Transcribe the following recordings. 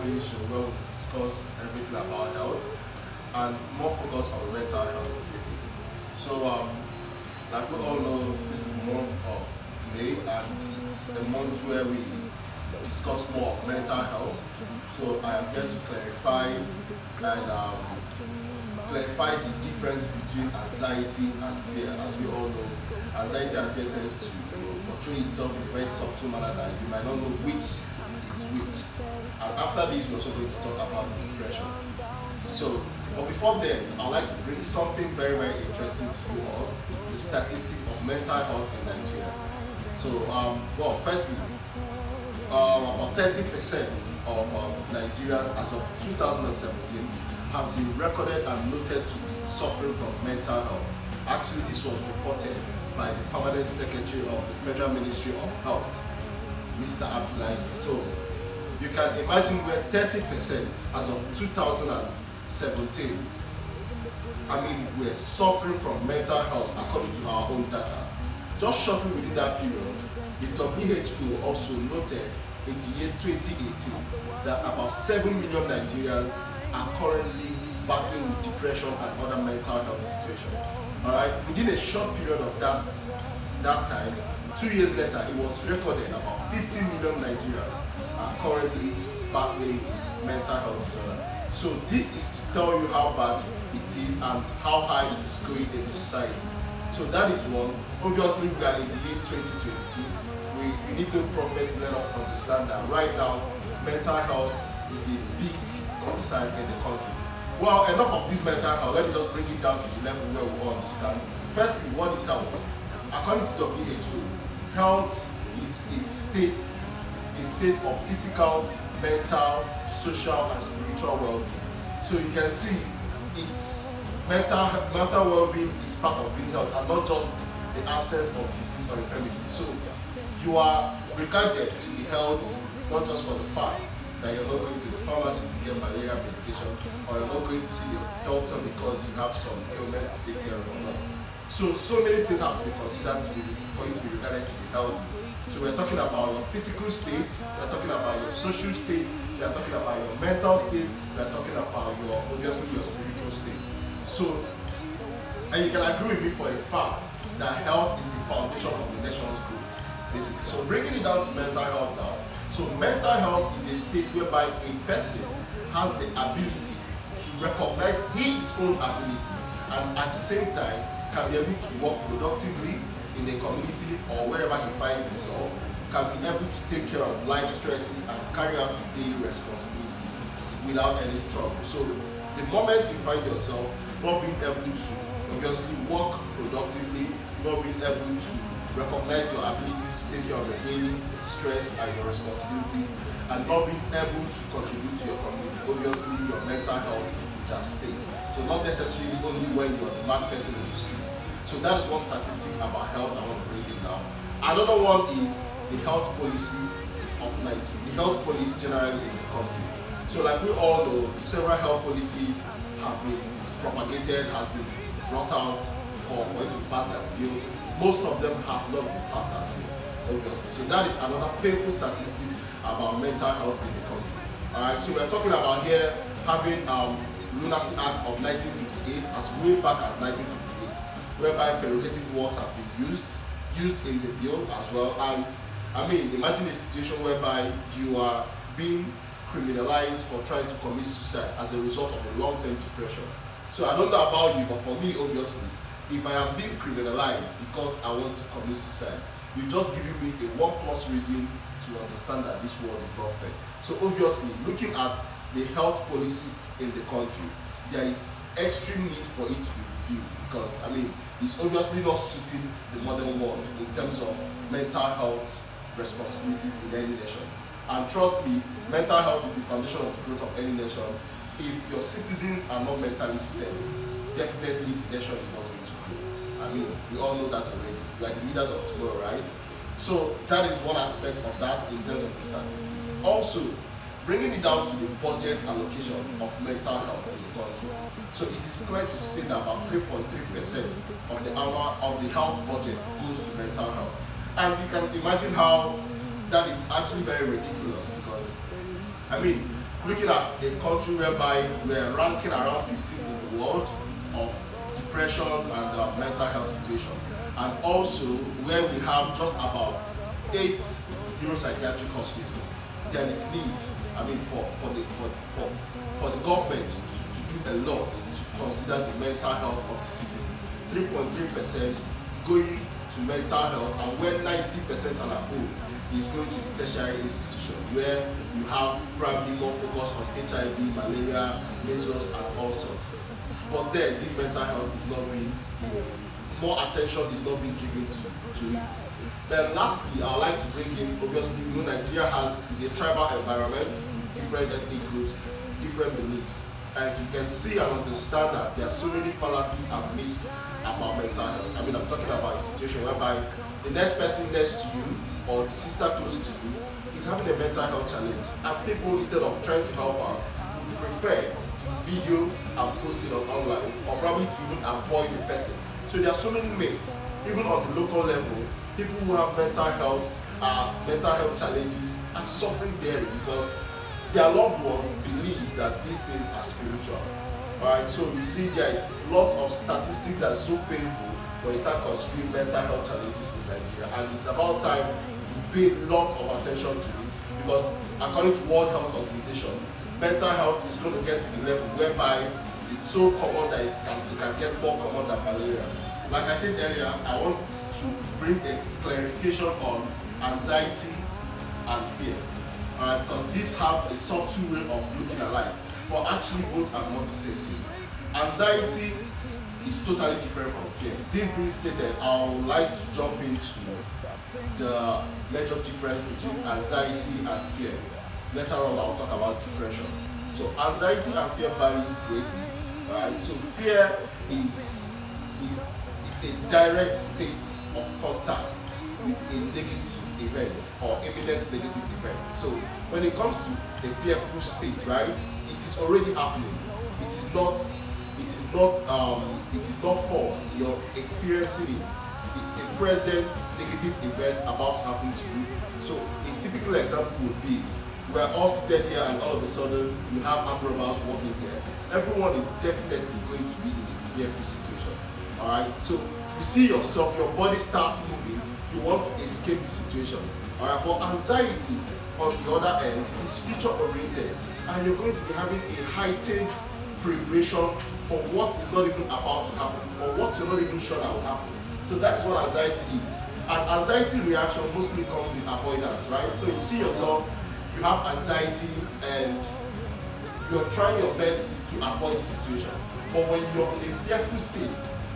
family show where we discuss everything about health and more focus on mental health basically. So like we all know, this is the month of May and it's a month where we discuss more of mental health. So I am here to clarify and clarify the difference between anxiety and fear. As we all know, anxiety and fear tends to portray itself in a very subtle manner that you might not know which is which. And after this, we're also going to talk about depression. So, but before then, I'd like to bring something very, very interesting to you all, the statistics of mental health in Nigeria. So, well, firstly, about 30% of Nigerians as of 2017 have been recorded and noted to be suffering from mental health. Actually, this was reported by the Permanent Secretary of the Federal Ministry of Health, Mr. Abdullahi. So you can imagine where 30% as of 2017, we're suffering from mental health according to our own data. Just shortly within that period, the WHO also noted in the year 2018 that about 7 million Nigerians are currently battling with depression and other mental health situations. Alright, within a short period of that time, 2 years later, it was recorded about 15 million Nigerians are currently battling with mental health disorder. So this is to tell you how bad it is and how high it is going in the society. So that is one. Obviously, we are in the year 2022. We need no prophet to let us understand that right now, mental health is a big concern in the country. Well, enough of this mental health. Let me just bring it down to the level where we all understand. Firstly, what is health? According to WHO, health is a state of physical, mental, social, and spiritual well-being. So you can see it's mental well-being is part of being health and not just the absence of disease or infirmity. So you are regarded to be healthy not just for the fact that you're not going to the pharmacy to get malaria medication, or you're not going to see your doctor because you have some ailment to take care of or not. So many things have to be considered for you to be regarded to be healthy. So we're talking about your physical state, we're talking about your social state, we're talking about your mental state, we're talking about obviously your spiritual state. So, and you can agree with me for a fact that health is the foundation of the nation's growth, basically. So bringing it down to mental health now. So mental health is a state whereby a person has the ability to recognize his own ability and at the same time can be able to work productively in the community or wherever he finds himself, can be able to take care of life stresses and carry out his daily responsibilities without any trouble. So the moment you find yourself not being able to obviously work productively, not being able to recognize your ability to take care of your daily stress and your responsibilities, and not being able to contribute to your community, obviously your mental health is at stake. So not necessarily only when you're the mad person in the street. So that is one statistic about health I want to bring in now. Another one is the health policy of Nigeria, the health policy generally in the country. So like we all know, several health policies have been propagated, has been brought out for it to pass as bill. Most of them have not been passed as bill, obviously. So that is another painful statistic about mental health in the country. Alright, so we're talking about here having Lunacy Act of 1958 as way back at 1958, whereby prerogative works have been used in the bill as well. And imagine a situation whereby you are being criminalized for trying to commit suicide as a result of a long-term depression. So I don't know about you, but for me, obviously, if I am being criminalized because I want to commit suicide, you've just given me a 1+ reason to understand that this world is not fair. So obviously, looking at the health policy in the country, there is extreme need for it to be reviewed because it's obviously not suiting the modern world in terms of mental health responsibilities in any nation. And trust me, mental health is the foundation of the growth of any nation. If your citizens are not mentally stable, definitely the nation is not going to grow. We all know that already. We are the leaders of tomorrow, right? So that is one aspect of that in terms of the statistics. Also, bringing it down to the budget allocation of mental health in the country. So it is clear to state that about 3.3% of the health budget goes to mental health. And you can imagine how that is actually very ridiculous because I mean, looking at a country whereby we're ranking around 15th in the world of depression and mental health situation, and also where we have just about 8 neuropsychiatric hospitals, there is need, I mean, for the government to do a lot to consider the mental health of the citizen. 3.3% going to mental health, and where 90% and above is going to the tertiary institution, where you have probably more focus on HIV, malaria, measles, and all sorts. But then this mental health is not being, more attention is not being given to it. Then lastly, I would like to bring in, obviously, Nigeria is a tribal environment, different ethnic groups, different beliefs. And you can see and understand that there are so many fallacies and myths about mental health. I mean, I'm talking about a situation whereby the next person next to you or the sister close to you is having a mental health challenge. And people, instead of trying to help out, would prefer to video and post it online, or probably to even avoid the person. So there are so many myths, even on the local level. People who have mental health challenges are suffering daily because their loved ones believe that these things are spiritual. Alright, so you see it's lots of statistics that are so painful when you start considering mental health challenges in Nigeria, and it's about time to pay lots of attention to it, because according to World Health Organization, mental health is going to get to the level whereby it's so common that it can get more common than malaria. Like I said earlier, I want to bring a clarification on anxiety and fear. Because these have a subtle way of looking alike, but actually both are not the same thing. Anxiety is totally different from fear. This being stated, I would like to jump into the major difference between anxiety and fear. Later on, I'll talk about depression. So anxiety and fear varies greatly. Right? So fear is a direct state of contact with a negative event or imminent negative event. So when it comes to a fearful state, right, it is already happening. It is not false. You're experiencing it. It's a present negative event about to happen to you. So a typical example would be, we're all seated here and all of a sudden you have acrobats walking here. Everyone is definitely going to be in a fearful situation. Alright, so you see yourself, your body starts moving, you want to escape the situation. Alright, but anxiety on the other end is future oriented, and you're going to be having a heightened preparation for what is not even about to happen, or what you're not even sure that will happen. So that's what anxiety is. And anxiety reaction mostly comes with avoidance, right? So you see yourself, you have anxiety and you're trying your best to avoid the situation. But when you're in a fearful state,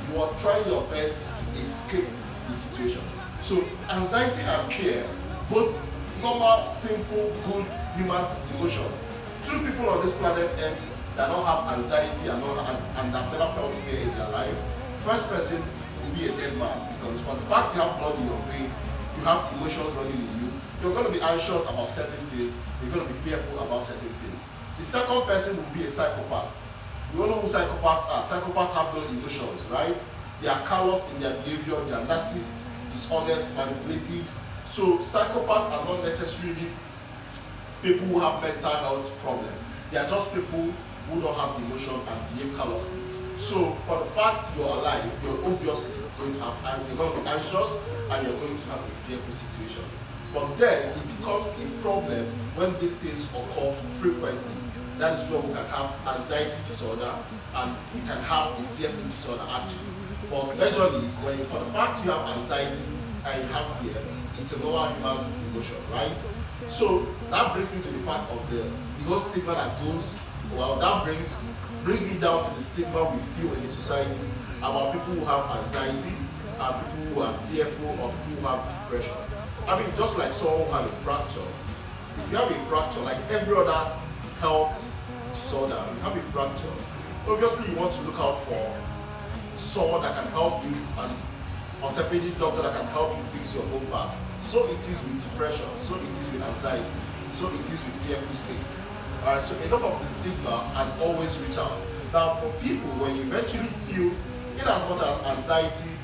you are trying your best to escape the situation. So anxiety and fear, both normal, simple, good human emotions. 2 people on this planet Earth that don't have anxiety and have never felt fear in their life. First person will be a dead man, because for the fact you have blood in your vein, you have emotions running in you, you're going to be anxious about certain things, you're going to be fearful about certain things. The second person will be a psychopath. You all know who psychopaths are. Psychopaths have no emotions, right? They are callous in their behavior, they are narcissist, dishonest, manipulative. So psychopaths are not necessarily people who have mental health problem. They are just people who don't have emotion and behave callously. So for the fact you're alive, you're obviously going to be anxious and you're going to have a fearful situation. But then it becomes a problem when these things occur frequently. That is where we can have anxiety disorder and we can have a fearful disorder actually. But majorly, for the fact you have anxiety and you have fear, it's a normal human emotion, right? So that brings me to the fact of the whole stigma that goes, well, that brings me down to the stigma we feel in the society about people who have anxiety and people who are fearful or people who have depression. I mean, just like someone who had a fracture. If you have a fracture, like every other health disorder, you have a fracture, obviously you want to look out for someone that can help you, an orthopedic doctor that can help you fix your own back. So it is with depression, so it is with anxiety, so it is with fearful state. Alright, so enough of the stigma and always reach out. Now for people, when you eventually feel, in as much as anxiety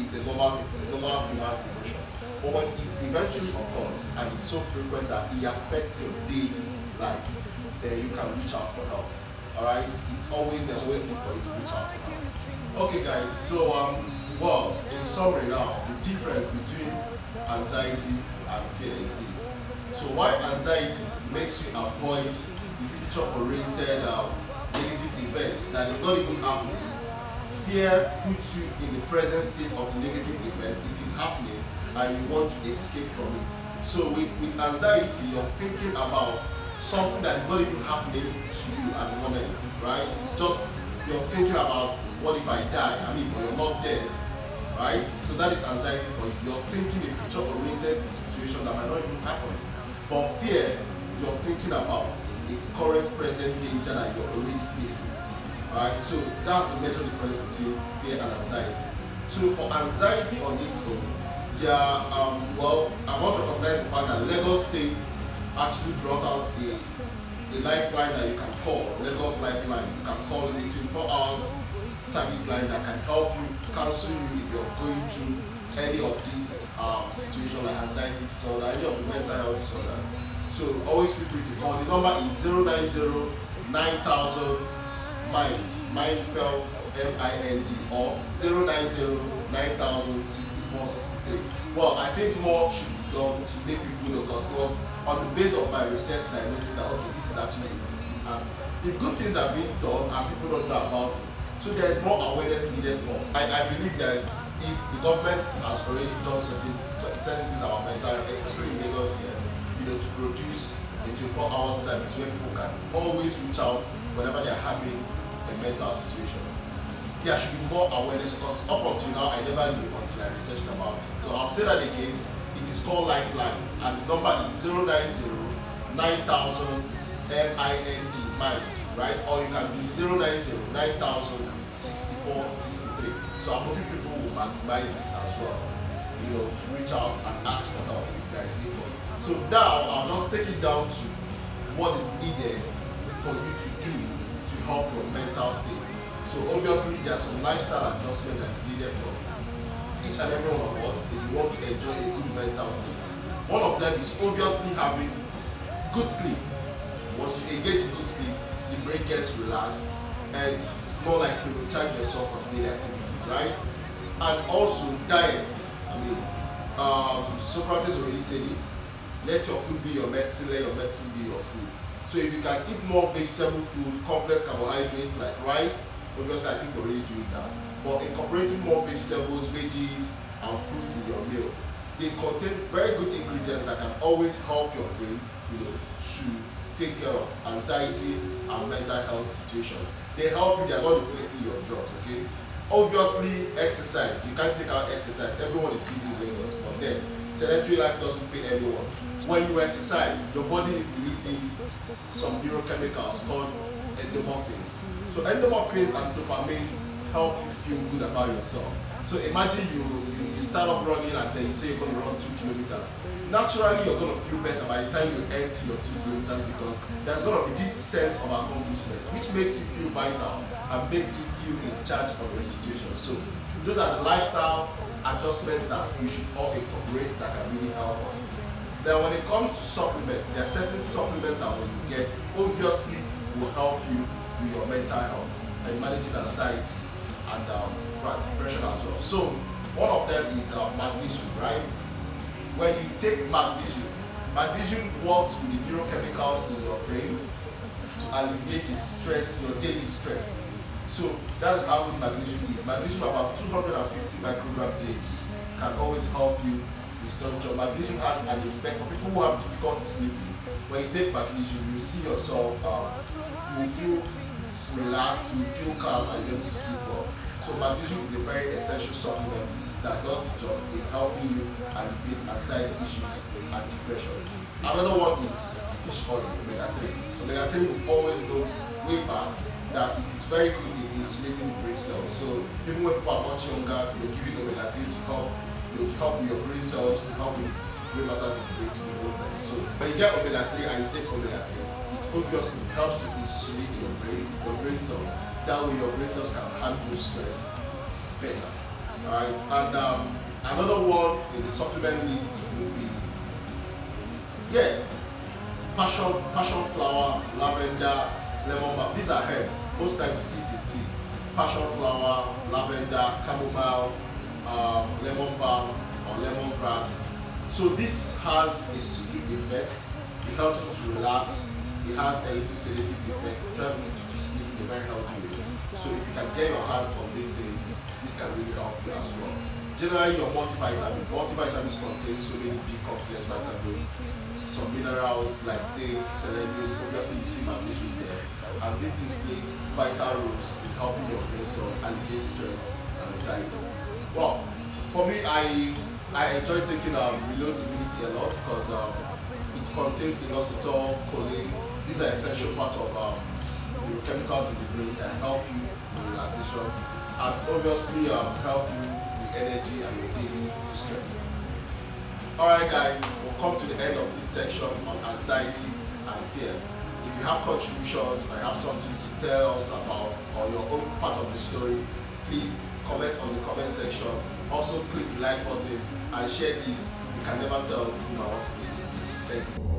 is a normal human emotion, But when it eventually occurs and it's so frequent that it affects your daily life, then you can reach out for help. Alright? There's always need for you to reach out for help. Okay guys, so well, in summary now, the difference between anxiety and fear is this. So why anxiety makes you avoid the future-oriented negative event that is not even happening, fear puts you in the present state of the negative event. It is happening and you want to escape from it. So with anxiety, you're thinking about something that is not even happening to you at the moment, right? It's just you're thinking about what if I die? I mean, but you're not dead, right? So that is anxiety for you. You're thinking a future-oriented situation that might not even happen. For fear, you're thinking about the current present danger that you're already facing. Alright, so that's the major difference between fear and anxiety. So for anxiety on its own, there are, well, I must recognize the fact that Lagos State actually brought out a lifeline that you can call, Lagos Lifeline. You can call it a 24 hours service line that can help you, counsel you if you're going through any of these situations like anxiety disorder, any of the mental health disorders. So always feel free to call. The number is 090 9000 mind spelled MIND, or 090 9000 6463. Well, I think more should be done to make people know, because it was on the basis of my research that I noticed that okay, this is actually existing, and if good things are being done and people don't know about it, so there is more awareness needed for. I believe there is, if the government has already done certain things about mental health, especially in Lagos here, to produce a 24-hour service where people can always reach out whenever they are having a mental situation. There should be more awareness, because up until now I never knew until I researched about it. So I'll say that again. It is called Lifeline, and the number is 090 9000 MIND, mind, right? Or you can do 090 9000 6463. So I'm hoping people will maximize this as well, to reach out and ask for help if there is need for it. So now I'll just take it down to what is needed for you to do to help your mental state. So obviously there's some lifestyle adjustment that is needed for each and every one of us if you want to enjoy a good mental state. One of them is obviously having good sleep. Once you engage in good sleep, the brain gets relaxed and it's more like you recharge yourself from daily activities, right? And also diet. I mean, Socrates already said it. Let your food be your medicine, let your medicine be your food. So if you can eat more vegetable food, complex carbohydrates like rice, obviously I think we're already doing that, but incorporating more vegetables, veggies, and fruits in your meal, they contain very good ingredients that can always help your brain, to take care of anxiety and mental health situations. They help you, they are not replacing your drugs, okay? Obviously, exercise, you can't take out exercise, everyone is busy in Lagos, but then sedentary life doesn't pay anyone. When you exercise, your body releases some neurochemicals called endorphins. So endorphins and dopamines help you feel good about yourself. So imagine you start up running and then you say you're going to run 2 kilometers. Naturally, you're going to feel better by the time you end your 2 kilometers, because there's going to be this sense of accomplishment, which makes you feel vital and makes you feel in charge of your situation. So those are the lifestyle adjustments that we should all incorporate that can really help us. Then when it comes to supplements, there are certain supplements that when you get, obviously will help you with your mental health and managing anxiety and depression as well. So one of them is magnesium, right? When you take magnesium works with the neurochemicals in your brain to alleviate the stress, your daily stress. So that is how good magnesium is. Magnesium, about 250 micrograms daily, can always help you with some job. Magnesium has an effect for people who have difficulty sleeping. When you take magnesium, you see yourself, you feel relaxed, you feel calm, and you're able to sleep well. So magnesium is a very essential supplement that does the job in helping you alleviate anxiety issues and depression. Another one is fish oil, omega-3. Omega-3 we always know way back that it is very good in insulating the brain cells. So even when people are much younger, they give you omega-3 to help, with your brain cells, to help with brain matters in the brain to be more better. So when you get omega-3 and you take omega-3, it obviously helps to insulate your brain cells. That way your brain cells can handle stress better. Alright, and Another one in the supplement list would be, passion flower, lavender, lemon balm. These are herbs. Most times you see it in teas. Passion flower, lavender, chamomile, lemon balm, or lemongrass. So this has a soothing effect. It helps you to relax. It has a little sedative effect. It drives you to sleep in a very healthy way. So if you can get your hands on these things, this can really help you as well. Generally, your multivitamins contain so many big complex vitamins, some minerals like zinc, selenium. Obviously, you see magnesium there, and these things play vital roles in helping your brain cells alleviate stress and anxiety. Well, for me, I enjoy taking Reload Immunity a lot because it contains inositol, choline. These are essential part of the chemicals in the brain that help you with relaxation and obviously help you with energy and your daily stress. Alright guys, we've come to the end of this section on anxiety and fear. If you have contributions or you have something to tell us about or your own part of the story, please comment on the comment section. Also click the like button and share this. You can never tell who might want to listen to this. Thank you.